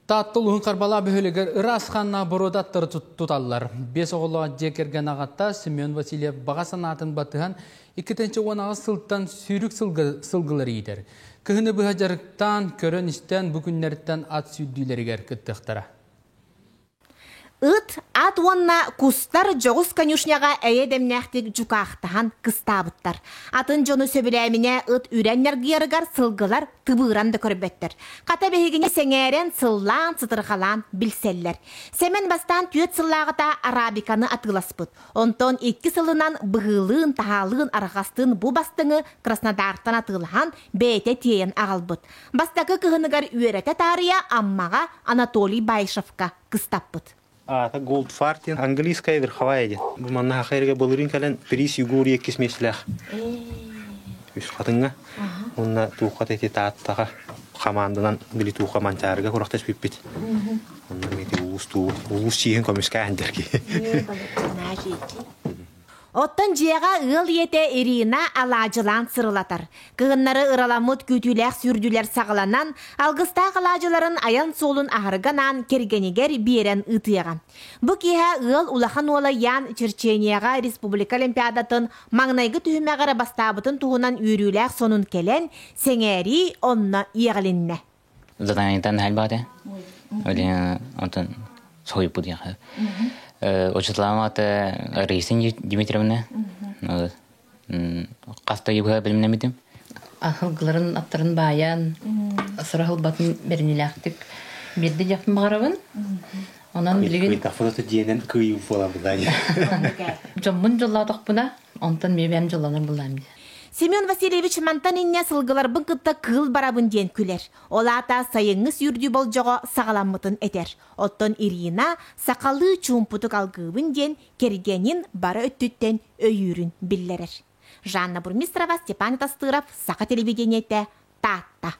Тааттылығын қарбала бөхілігер ырасқанна бородаттыр тұталылар. Бес оғылы жекерген ағатта Семен Васильев баға санатын батыған 2-10 сылттан сүйрік сылғылар едер. Кіхіні бұға жарықтан, көрін істен, бүкінлерден ат сүйділергер күттіқтара. Ит ат онна кустар жоғыз конюшняға әйе демнәқтік жүкақтаған кыстабыттар. Атын жоны сөбіләміне ит үрәннер гиярыгар сылғылар тыбыранды көрбеттер. Қата бейгіне сәңәрен сыллан сытырғалан білселлер. Семен бастан түйет сыллағыта арабиканы атыласпыт. Онтон 2 сылынан бұғылын, тағалын, арғастын бұ бастыңы Краснодарттан атылған бәйте тейін ағалбыт. Бастағы кығыныгар үйереті тария аммаға Анатолий Байшевка кыстаппыт. Это Goldfartin, английская верховая идет. Манна хахерге болырин кален приз югури еккис меслях. Үс хатынга. Онна тухат эти тааттага командадан били туха мантарга куракташ пиппит. Онна мети уус чиген комиска андерги. Оттан жиэға ыл ете Ирина алажылан сырылатар. Кығыннары ыраламыт күтіләк сүрділер сағыланан, алғыста алажыларын аян солын ағырғанан кергенегер берен ұтыяған. Бұ кейі ыл улахан олы ян Черченияға Республика Олимпиадатын маңнайғы түйімәғары бастабытын туғынан үйріләк сонын келен сеңәри онна иеғілінне. Заданайдан әл бады. Өлі онтан сойып бұдияғы. Очетламаты Рейсин Дмитриевна. Қаста ебіға білімнемедім. Ақылғыларын аттарын баян, сұрағыл батын берінеләқтік. Берді жапын бағарабын. Онан білген... Метафораты дейінен көйіп бола бұдайы. Жомбын жолладық бұна, онтан мебен жолланын бұламды. Семен Васильевич мантанинне сылғылар бұнқытта қыл барабын ден күлер. Олата сайыңыз үрді бол жоғы сағаламытын әтер. Оттон Ирина сақалы чумпутық алғыбын ден кергенін бары өттіттен өйірін білдерер. Жанна Бурмистрова, Степан Тастыров, Сақа телевидениеті, Татта.